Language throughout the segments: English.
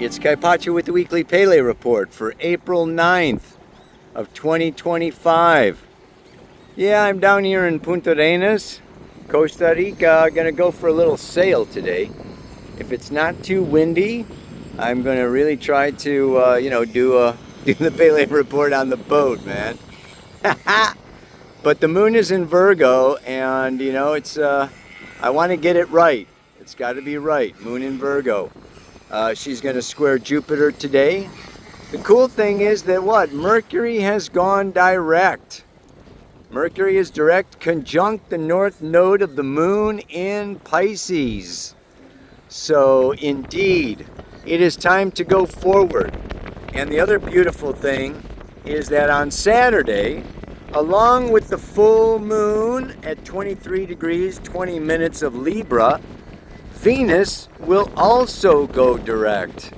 It's Kaipacha with the weekly Pele report for April 9th of 2025. Yeah, I'm down here in Punta Arenas, Costa Rica. Gonna go for a little sail today. If it's not too windy, I'm gonna really try to, do the Pele report on the boat, man. But the moon is in Virgo, and it's I want to get it right. It's got to be right. Moon in Virgo. She's going to square Jupiter today. The cool thing is that Mercury has gone direct. Mercury is direct conjunct the north node of the moon in Pisces. So indeed, it is time to go forward. And the other beautiful thing is that on Saturday, along with the full moon at 23 degrees 20 minutes of Libra, Venus will also go direct.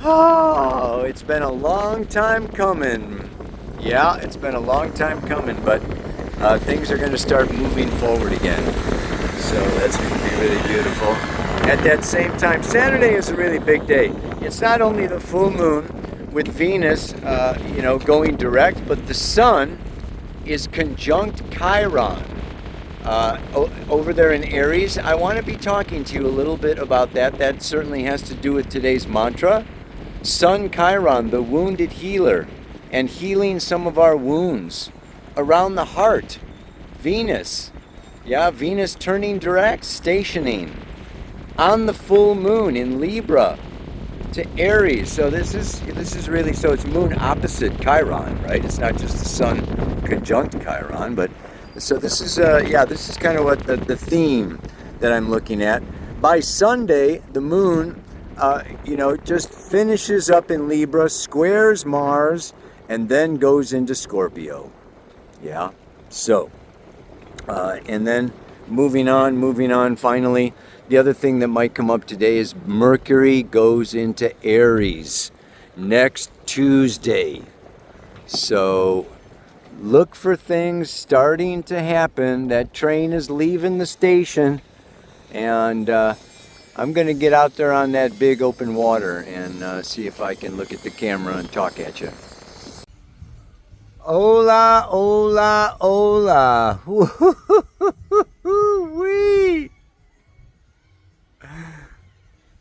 Oh, it's been a long time coming. Yeah, it's been a long time coming, but things are going to start moving forward again. So that's going to be really beautiful. At that same time, Saturday is a really big day. It's not only the full moon with Venus, going direct, but the sun is conjunct Chiron. Over there in Aries. I want to be talking to you a little bit about that. That certainly has to do with today's mantra. Sun Chiron, the wounded healer, and healing some of our wounds around the heart. Venus. Yeah, Venus turning direct, stationing on the full moon in Libra to Aries. So this is really, so it's moon opposite Chiron, right? It's not just the sun conjunct Chiron, but so this is kind of what the theme that I'm looking at. By Sunday, the moon, just finishes up in Libra, squares Mars, and then goes into Scorpio. Yeah. So, and then moving on. Finally, the other thing that might come up today is Mercury goes into Aries next Tuesday. So look for things starting to happen. That train is leaving the station, and I'm going to get out there on that big open water and see if I can look at the camera and talk at you. Hola, hola, hola. Woo-hoo-hoo-hoo-wee.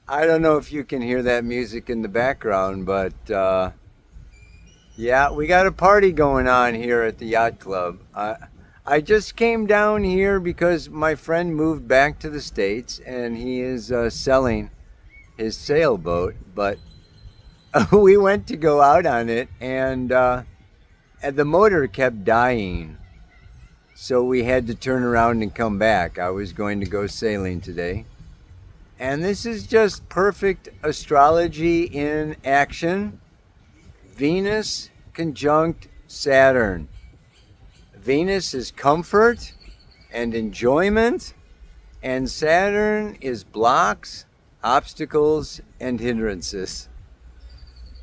I don't know if you can hear that music in the background, but yeah, we got a party going on here at the yacht club. I just came down here because my friend moved back to the States and he is selling his sailboat, but we went to go out on it and the motor kept dying. So we had to turn around and come back. I was going to go sailing today. And this is just perfect astrology in action. Venus conjunct Saturn. Venus is comfort and enjoyment, and Saturn is blocks, obstacles, and hindrances.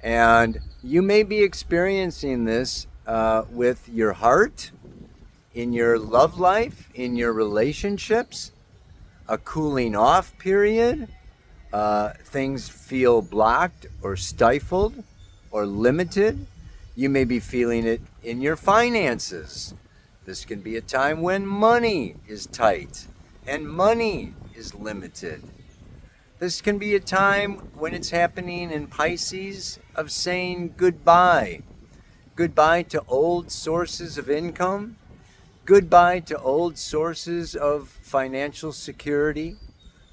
And you may be experiencing this with your heart, in your love life, in your relationships, a cooling off period. Things feel blocked or stifled or limited. You may be feeling it in your finances. This can be a time when money is tight and money is limited. This can be a time when it's happening in Pisces of saying goodbye. Goodbye to old sources of income. Goodbye to old sources of financial security.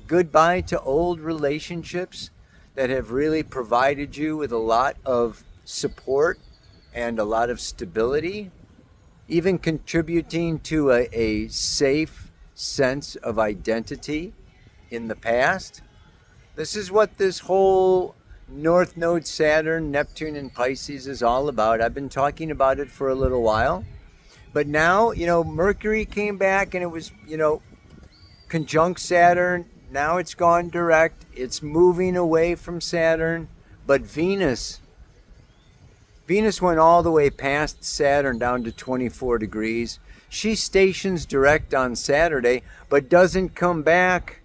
Goodbye to old relationships that have really provided you with a lot of support and a lot of stability, even contributing to a safe sense of identity in the past. This is what this whole North Node Saturn, Neptune, and Pisces is all about. I've been talking about it for a little while. But now, Mercury came back and it was, conjunct Saturn. Now it's gone direct. It's moving away from Saturn. But Venus went all the way past Saturn down to 24 degrees. She stations direct on Saturday, but doesn't come back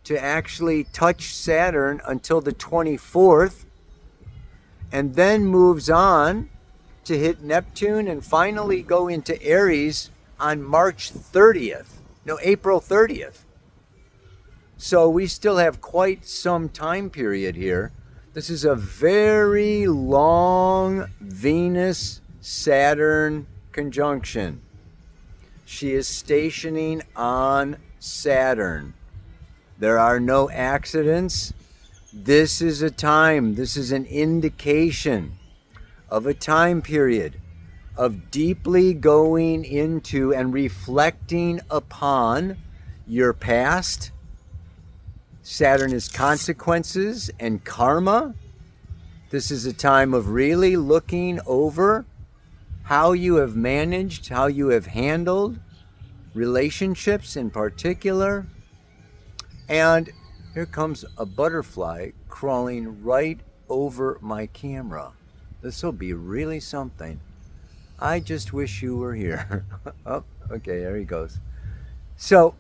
to actually touch Saturn until the 24th, and then moves on to hit Neptune and finally go into Aries on March 30th. No, April 30th. So we still have quite some time period here. This is a very long Venus-Saturn conjunction. She is stationing on Saturn. There are no accidents. This is a time, this is an indication of a time period of deeply going into and reflecting upon your past. Saturn is consequences and karma. This is a time of really looking over how you have managed, how you have handled relationships in particular. And here comes a butterfly crawling right over my camera. This will be really something. I just wish you were here. Oh, okay, there he goes. So,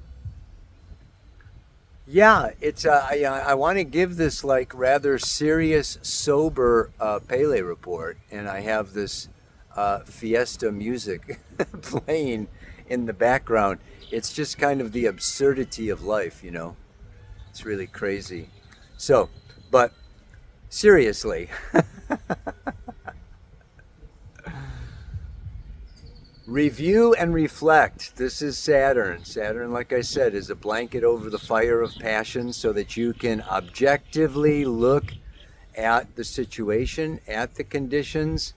yeah, it's I want to give this like rather serious, sober Pele report, and I have this fiesta music playing in the background. It's just kind of the absurdity of life, you know. It's really crazy. So, but seriously, review and reflect. This is Saturn. Saturn, like I said, is a blanket over the fire of passion so that you can objectively look at the situation, at the conditions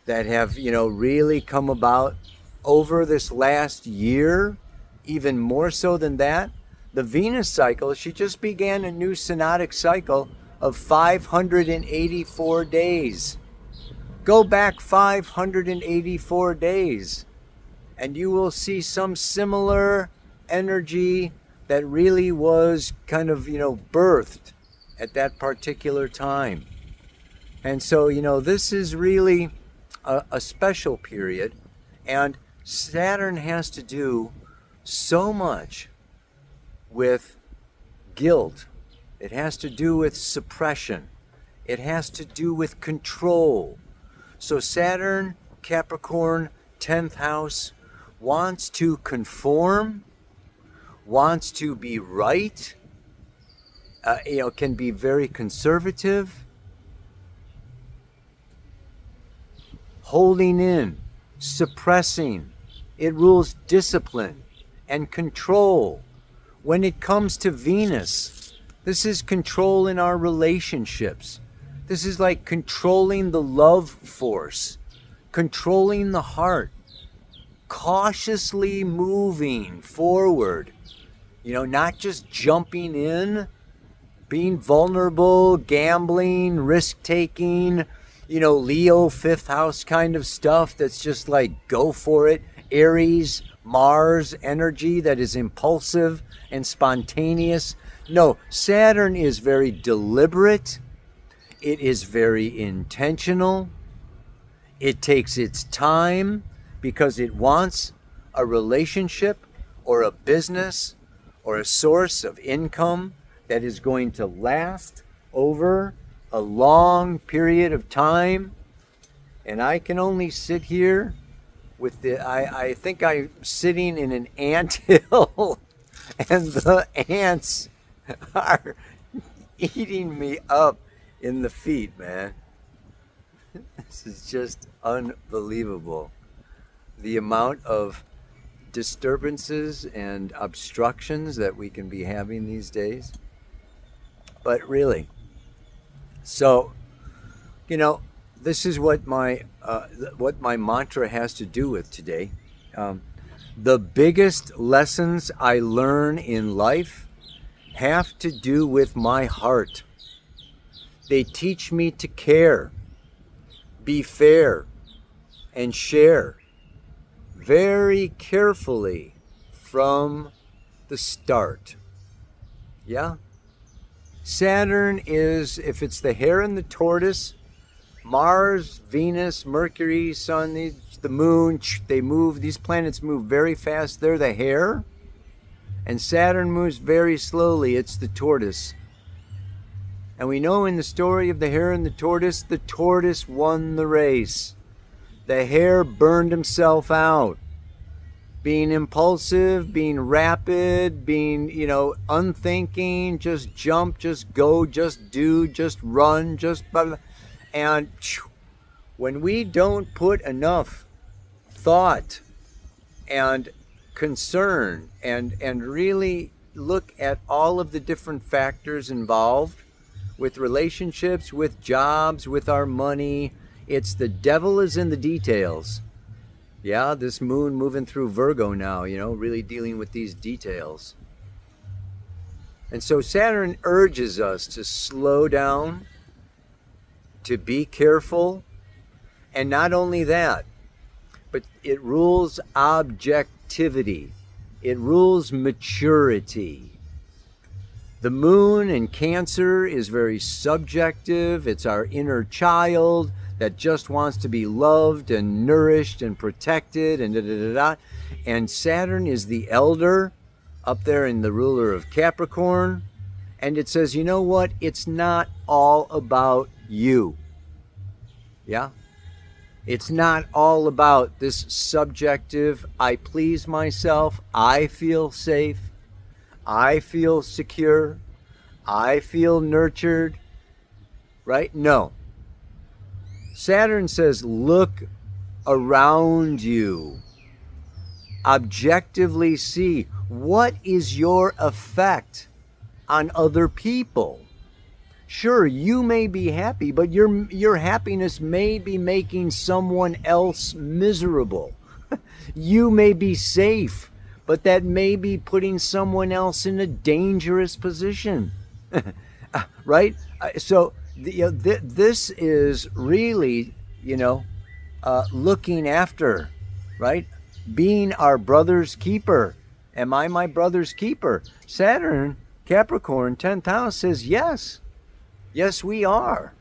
that have, you know, really come about over this last year, even more so than that. The Venus cycle, she just began a new synodic cycle of 584 days. Go back 584 days and you will see some similar energy that really was kind of, you know, birthed at that particular time. And so, you know, this is really a special period, and Saturn has to do so much with guilt. It has to do with suppression. It has to do with control. So Saturn, Capricorn, 10th house, wants to conform, wants to be right, you know, can be very conservative, holding in, suppressing. It rules discipline and control. When it comes to Venus, this is control in our relationships. This is like controlling the love force, controlling the heart, cautiously moving forward, you know, not just jumping in, being vulnerable, gambling, risk-taking, you know, Leo, 5th house kind of stuff that's just like go for it. Aries, Mars energy that is impulsive and spontaneous. No, Saturn is very deliberate. It is very intentional. It takes its time because it wants a relationship or a business or a source of income that is going to last over a long period of time. And I can only sit here with I think I'm sitting in an anthill and the ants are eating me up in the feet, man. This is just unbelievable. The amount of disturbances and obstructions that we can be having these days. But really, so, you know, this is what my mantra has to do with today. The biggest lessons I learn in life have to do with my heart. They teach me to care, be fair, and share very carefully from the start. Yeah? Saturn is, if it's the hare and the tortoise, Mars, Venus, Mercury, Sun, the moon, they move, these planets move very fast. They're the hare. And Saturn moves very slowly. It's the tortoise. And we know in the story of the hare and the tortoise won the race. The hare burned himself out. Being impulsive, being rapid, being, unthinking, just jump, just go, just do, just run, just blah, blah. And when we don't put enough thought and concern and really look at all of the different factors involved with relationships, with jobs, with our money, it's the devil is in the details. Yeah, this moon moving through Virgo now, really dealing with these details. And so Saturn urges us to slow down, to be careful, and not only that, but it rules objectivity. It rules maturity. The moon in Cancer is very subjective. It's our inner child that just wants to be loved and nourished and protected and da-da-da-da. And Saturn is the elder up there in the ruler of Capricorn. And it says, you know what? It's not all about you. Yeah? It's not all about this subjective, I please myself, I feel safe, I feel secure, I feel nurtured, right? No. Saturn says, look around you. Objectively see, what is your effect on other people? Sure, you may be happy, but your happiness may be making someone else miserable. You may be safe, but that may be putting someone else in a dangerous position. Right? So this is really, looking after, right? Being our brother's keeper. Am I my brother's keeper? Saturn, Capricorn, 10th house says yes. Yes, we are.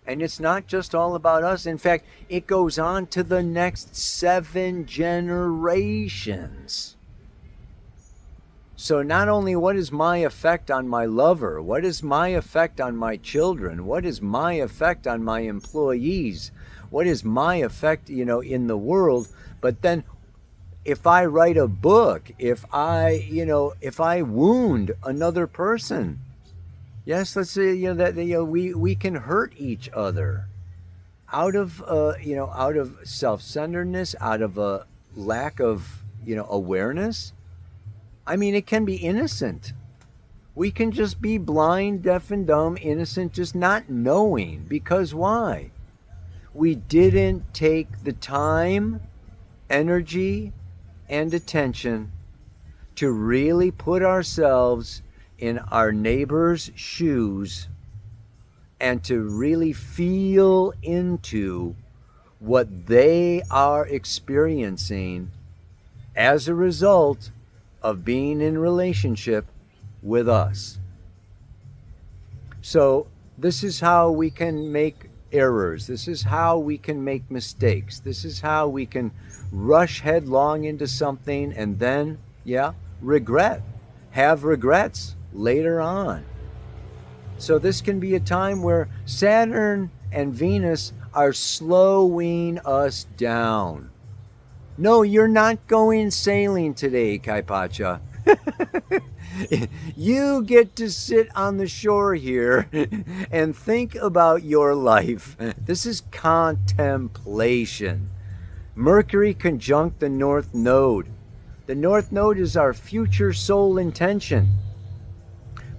And it's not just all about us. In fact, it goes on to the next 7 generations. So not only what is my effect on my lover, what is my effect on my children, what is my effect on my employees, what is my effect, in the world, but then if I write a book, if I wound another person, yes, let's say we can hurt each other out of self-centeredness, out of a lack of awareness. I mean, it can be innocent. We can just be blind, deaf, and dumb, innocent, just not knowing. Because why? We didn't take the time, energy, and attention to really put ourselves in our neighbor's shoes and to really feel into what they are experiencing as a result of being in relationship with us. So this is how we can make errors. This is how we can make mistakes. This is how we can rush headlong into something and then, have regrets later on. So this can be a time where Saturn and Venus are slowing us down. No, you're not going sailing today, Kaipacha. You get to sit on the shore here and think about your life. This is contemplation. Mercury conjunct the North Node. The North Node is our future soul intention.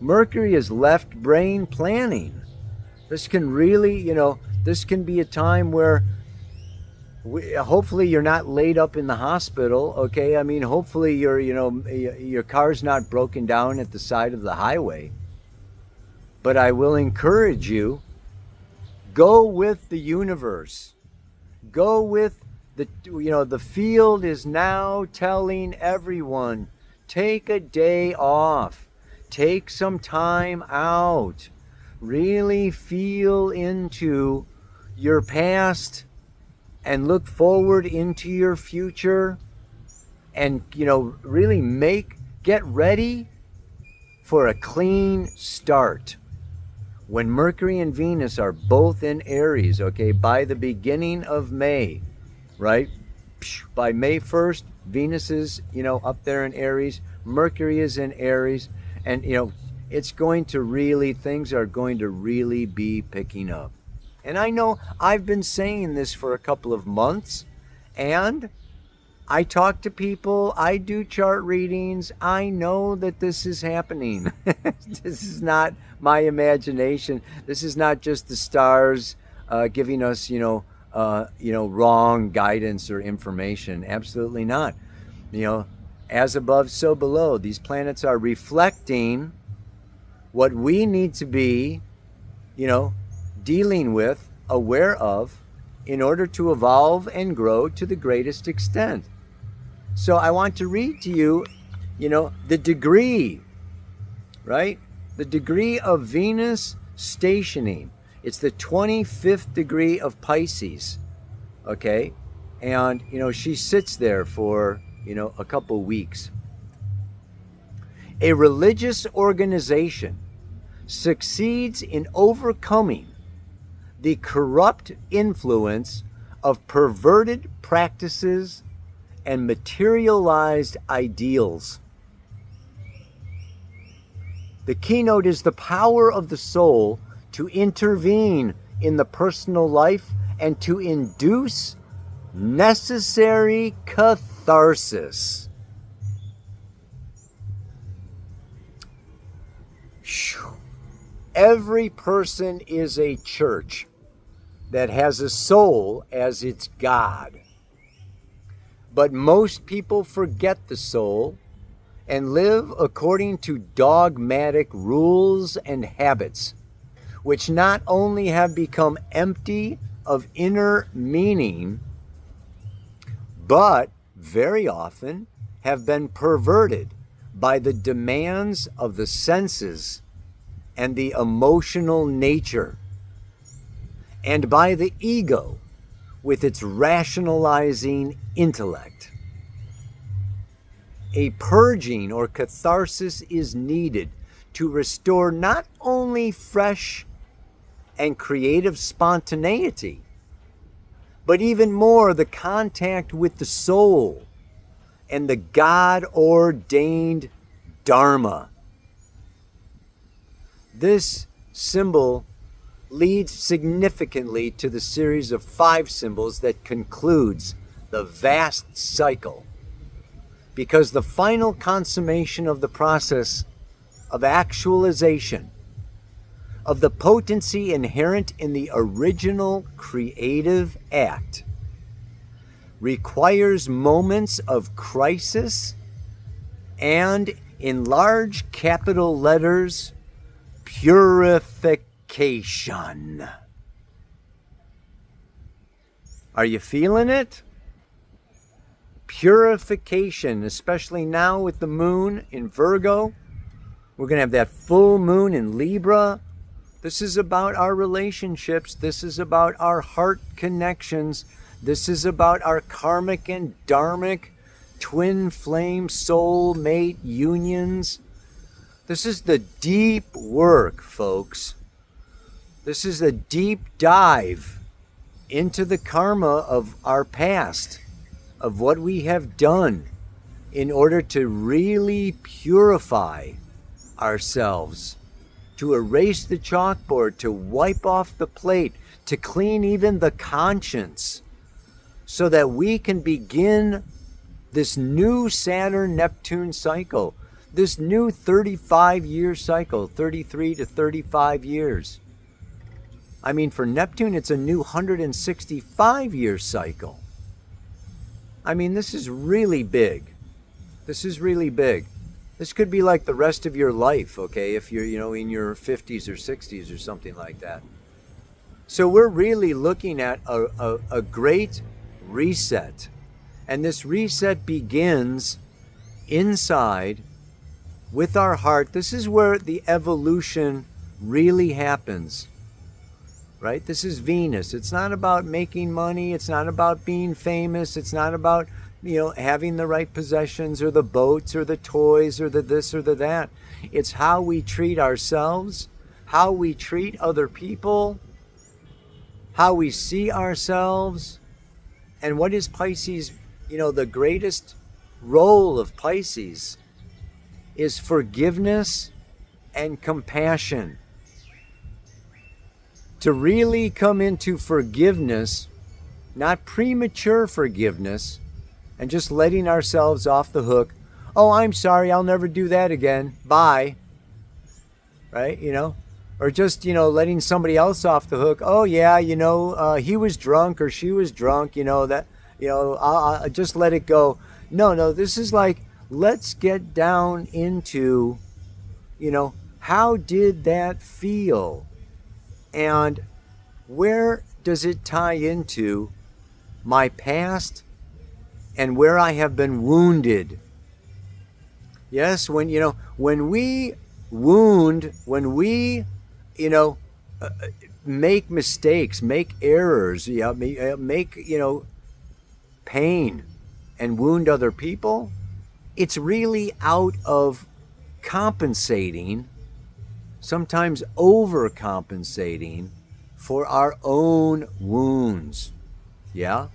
Mercury is left brain planning. This can really, this can be a time where hopefully you're not laid up in the hospital, okay? I mean, hopefully your car's not broken down at the side of the highway. But I will encourage you, go with the universe. Go with the field is now telling everyone, take a day off. Take some time out. Really feel into your past and look forward into your future and, really get ready for a clean start. When Mercury and Venus are both in Aries, okay, by the beginning of May, right? By May 1st, Venus is, up there in Aries. Mercury is in Aries. And, it's going to really, things are going to really be picking up. And I know I've been saying this for a couple of months, and I talk to people, I do chart readings, I know that this is happening. This is not my imagination. This is not just the stars giving us, wrong guidance or information. Absolutely not. As above, so below. These planets are reflecting what we need to be, dealing with, aware of, in order to evolve and grow to the greatest extent. So I want to read to you, the degree, right? The degree of Venus stationing. It's the 25th degree of Pisces, okay? And, she sits there for, a couple weeks. A religious organization succeeds in overcoming the corrupt influence of perverted practices and materialized ideals. The keynote is the power of the soul to intervene in the personal life and to induce necessary catharsis. Every person is a church that has a soul as its God. But most people forget the soul and live according to dogmatic rules and habits, which not only have become empty of inner meaning, but very often have been perverted by the demands of the senses and the emotional nature, and by the ego with its rationalizing intellect. A purging or catharsis is needed to restore not only fresh and creative spontaneity, but even more the contact with the soul and the God-ordained Dharma. This symbol leads significantly to the series of 5 symbols that concludes the vast cycle, because the final consummation of the process of actualization of the potency inherent in the original creative act requires moments of crisis and, in large capital letters, purification. Are you feeling it? Purification, especially now with the moon in Virgo. We're going to have that full moon in Libra. This is about our relationships. This is about our heart connections. This is about our karmic and dharmic twin flame soul mate unions. This is the deep work, folks. This is a deep dive into the karma of our past, of what we have done in order to really purify ourselves, to erase the chalkboard, to wipe off the plate, to clean even the conscience, so that we can begin this new Saturn-Neptune cycle, this new 35-year cycle, 33 to 35 years. I mean, for Neptune, it's a new 165-year cycle. I mean, this is really big. This is really big. This could be like the rest of your life, okay, if you're, in your 50s or 60s or something like that. So we're really looking at a great reset. And this reset begins inside with our heart. This is where the evolution really happens, right? This is Venus. It's not about making money. It's not about being famous. It's not about having the right possessions or the boats or the toys or the this or the that. It's how we treat ourselves, how we treat other people, how we see ourselves. And what is Pisces? The greatest role of Pisces is forgiveness and compassion. To really come into forgiveness, not premature forgiveness, and just letting ourselves off the hook. Oh, I'm sorry, I'll never do that again. Bye. Right? Or just, letting somebody else off the hook. Oh, yeah, he was drunk or she was drunk, I'll just let it go. No, this is like, let's get down into, how did that feel? And where does it tie into my past and where I have been wounded? Yes, when we wound, when we, make mistakes, make errors, make, pain and wound other people, it's really out of compensating, sometimes overcompensating for our own wounds. Yeah?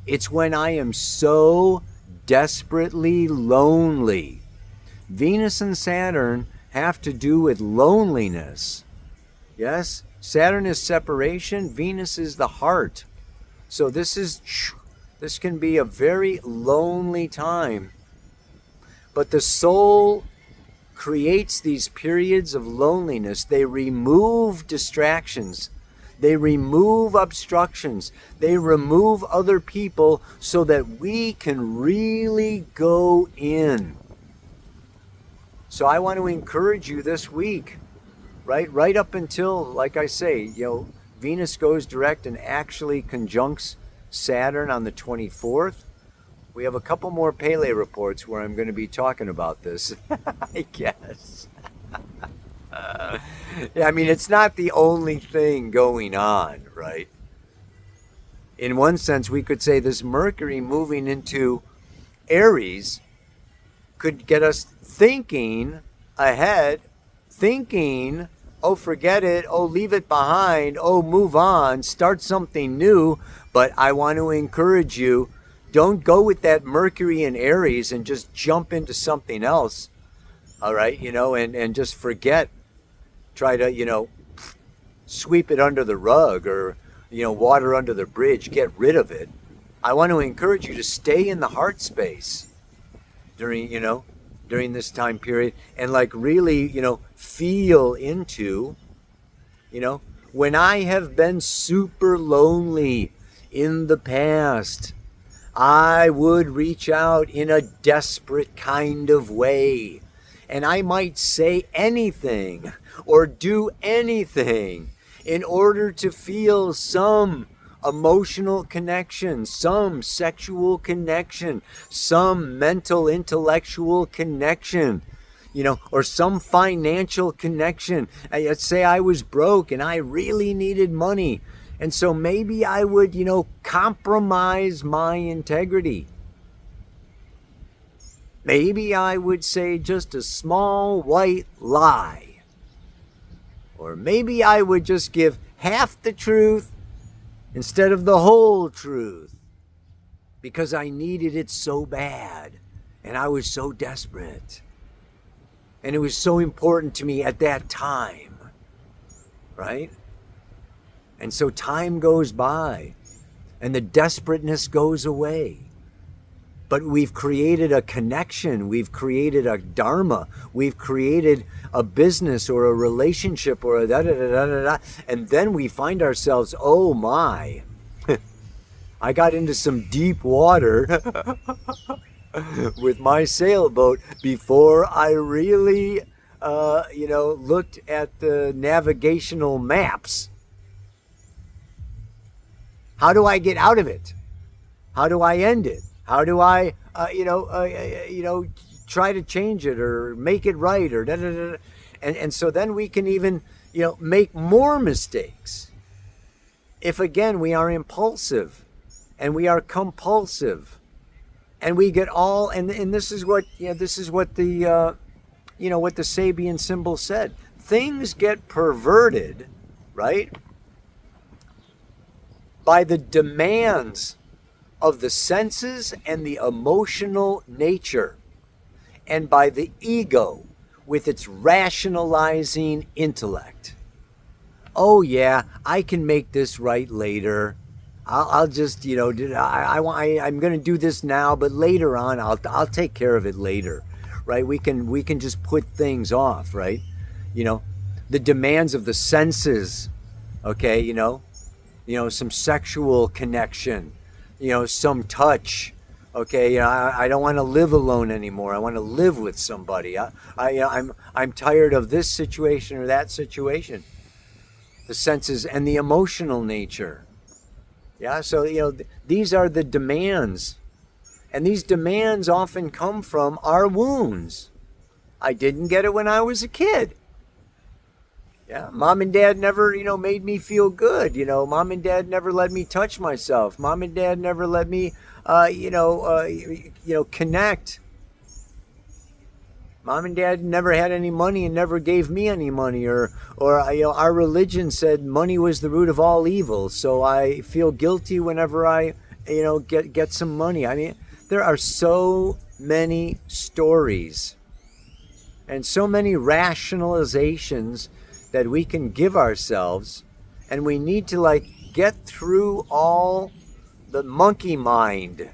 It's when I am so desperately lonely. Venus and Saturn have to do with loneliness. Yes? Saturn is separation, Venus is the heart. So this can be a very lonely time. But the soul creates these periods of loneliness. They remove distractions. They remove obstructions. They remove other people so that we can really go in. So I want to encourage you this week, right up until, like I say, Venus goes direct and actually conjuncts Saturn on the 24th. We have a couple more Pele reports where I'm going to be talking about this, I guess. Yeah, I mean, it's not the only thing going on, right? In one sense, we could say this Mercury moving into Aries could get us thinking ahead, thinking, oh, forget it, oh, leave it behind, oh, move on, start something new. But I want to encourage you, don't go with that Mercury in Aries and just jump into something else, all right, and just forget. Try to, sweep it under the rug or, water under the bridge, get rid of it. I want to encourage you to stay in the heart space during this time period and really, feel into, when I have been super lonely in the past, I would reach out in a desperate kind of way. And I might say anything or do anything in order to feel some emotional connection, some sexual connection, some mental, intellectual connection, or some financial connection. Let's say I was broke and I really needed money. And so maybe I would, compromise my integrity. Maybe I would say just a small white lie. Or maybe I would just give half the truth instead of the whole truth. Because I needed it so bad. And I was so desperate. And it was so important to me at that time. Right? And so time goes by. And the desperateness goes away. But we've created a connection, we've created a dharma, we've created a business or a relationship or a da-da-da-da-da-da. And then we find ourselves, oh my, I got into some deep water with my sailboat before I really, looked at the navigational maps. How do I get out of it? How do I end it? How do I, try to change it or make it right or da da da? And so then we can even, make more mistakes. If again we are impulsive and we are compulsive, and we get all, and this is what, this is what the what the Sabian symbol said. Things get perverted, right, by the demands of the senses and the emotional nature, and by the ego with its rationalizing intellect. Oh yeah, I can make this right later. I'll just, I'm going to do this now, but later on, I'll take care of it later, right? We can just put things off, right? The demands of the senses, okay? Some sexual connection, some touch, okay? I don't want to live alone anymore. I want to live with somebody. I'm tired of this situation or that situation. The senses and the emotional nature. Yeah, so, these are the demands. And these demands often come from our wounds. I didn't get it when I was a kid. Yeah, mom and dad never, made me feel good. Mom and dad never let me touch myself. Mom and dad never let me, connect. Mom and dad never had any money and never gave me any money, or our religion said money was the root of all evil. So I feel guilty whenever I, get some money. I mean, there are so many stories and so many rationalizations that we can give ourselves, and we need to get through all the monkey mind,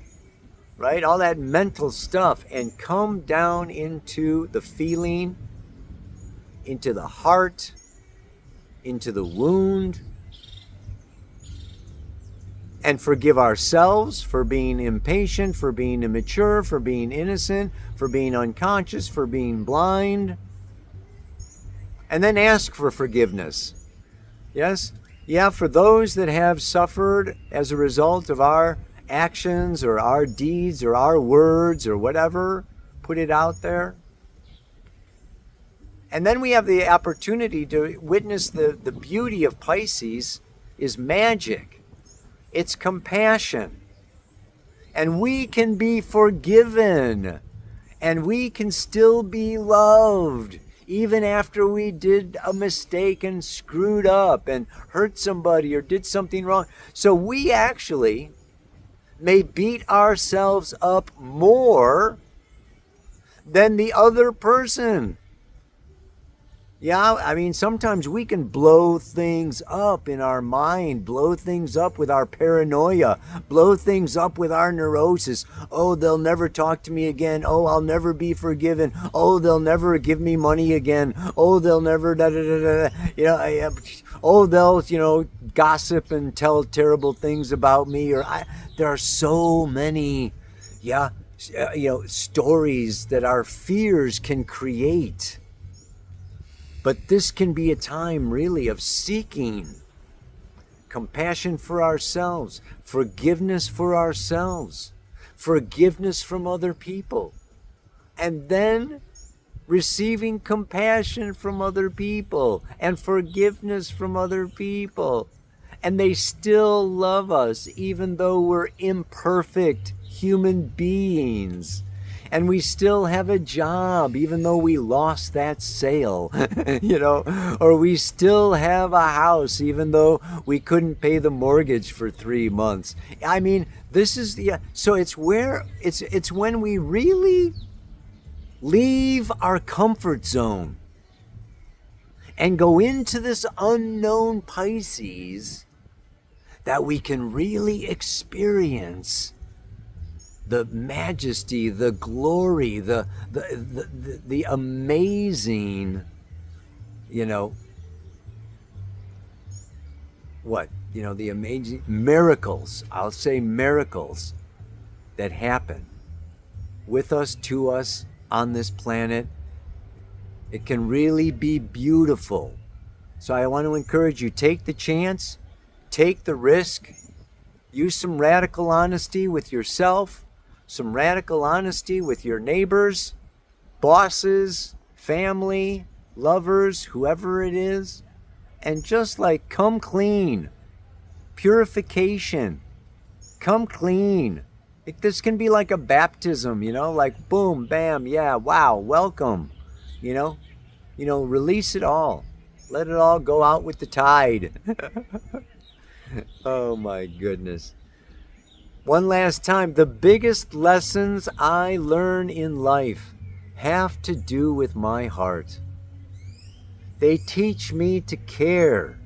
right? All that mental stuff, and come down into the feeling, into the heart, into the wound, and forgive ourselves for being impatient, for being immature, for being innocent, for being unconscious, for being blind. And then ask for forgiveness. Yes? Yeah, for those that have suffered as a result of our actions or our deeds or our words or whatever, put it out there. And then we have the opportunity to witness the beauty of Pisces is magic. It's compassion. And we can be forgiven. And we can still be loved, even after we did a mistake and screwed up and hurt somebody or did something wrong. So we actually may beat ourselves up more than the other person. Yeah, I mean, sometimes we can blow things up in our mind, blow things up with our paranoia, blow things up with our neurosis. Oh, they'll never talk to me again. Oh, I'll never be forgiven. Oh, they'll never give me money again. Oh, they'll never oh, they'll, gossip and tell terrible things about me. There are so many, stories that our fears can create. But this can be a time really of seeking compassion for ourselves, forgiveness for ourselves, forgiveness from other people, and then receiving compassion from other people and forgiveness from other people. And they still love us even though we're imperfect human beings. And we still have a job, even though we lost that sale, or we still have a house, even though we couldn't pay the mortgage for 3 months. I mean, this is so it's when we really leave our comfort zone and go into this unknown Pisces that we can really experience the majesty, the glory, the amazing, the amazing miracles, I'll say miracles that happen with us, to us on this planet. It can really be beautiful. So I want to encourage you, take the chance, take the risk, use some radical honesty with yourself, some radical honesty with your neighbors, bosses, family, lovers, whoever it is, and just come clean. Purification. Come clean. This can be like a baptism, like boom, bam, yeah, wow, welcome. You know, release it all. Let it all go out with the tide. Oh my goodness. One last time, the biggest lessons I learn in life have to do with my heart. They teach me to care,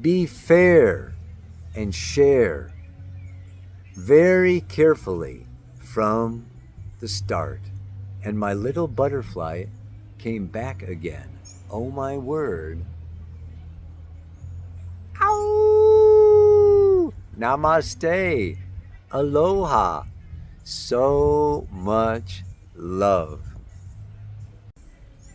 be fair, and share very carefully from the start. And my little butterfly came back again. Oh my word. Ow! Namaste. Aloha. So much love.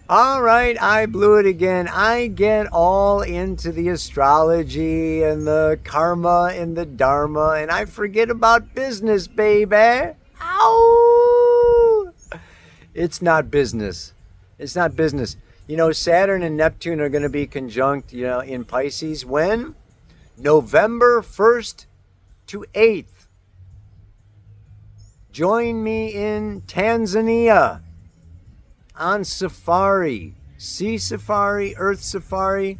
All right, I blew it again. I get all into the astrology and the karma and the dharma, and I forget about business, baby. Ow! It's not business. It's not business. Saturn and Neptune are going to be conjunct, in Pisces. When? November 1st to 8th. Join me in Tanzania on safari, sea safari, earth safari,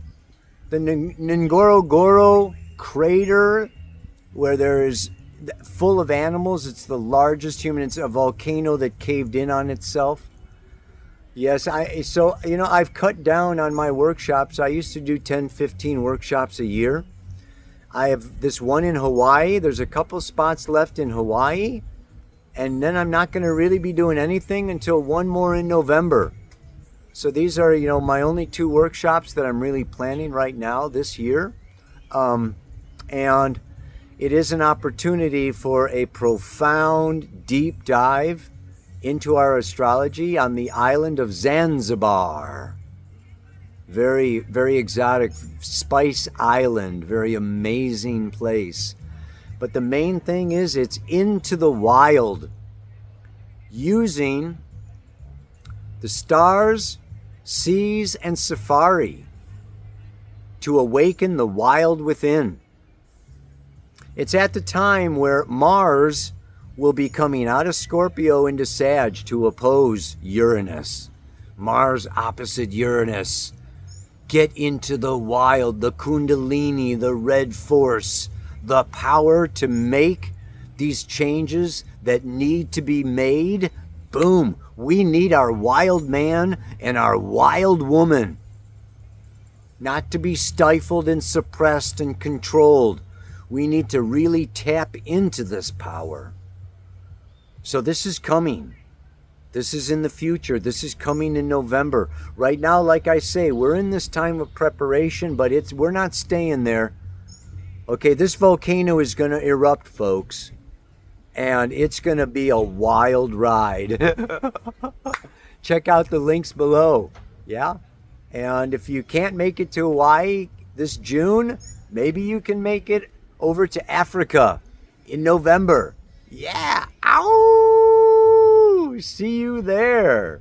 the Ngorongoro crater where there is full of animals. It's the largest human. It's a volcano that caved in on itself. Yes, I've cut down on my workshops. I used to do 10, 15 workshops a year. I have this one in Hawaii. There's a couple spots left in Hawaii. And then I'm not going to really be doing anything until one more in November. So these are, my only 2 workshops that I'm really planning right now this year. And it is an opportunity for a profound, deep dive into our astrology on the island of Zanzibar. Very, very exotic, spice island, very amazing place. But the main thing is it's into the wild, using the stars, seas, and safari to awaken the wild within. It's at the time where Mars will be coming out of Scorpio into Sag to oppose Uranus. Mars opposite Uranus. Get into the wild, the Kundalini, the red force, the power to make these changes that need to be made. Boom. We need our wild man and our wild woman. Not to be stifled and suppressed and controlled. We need to really tap into this power. So this is coming. This is in the future. This is coming in November. Right now, like I say, we're in this time of preparation, but we're not staying there. Okay, this volcano is going to erupt, folks. And it's going to be a wild ride. Check out the links below. Yeah? And if you can't make it to Hawaii this June, maybe you can make it over to Africa in November. Yeah. Ow! See you there.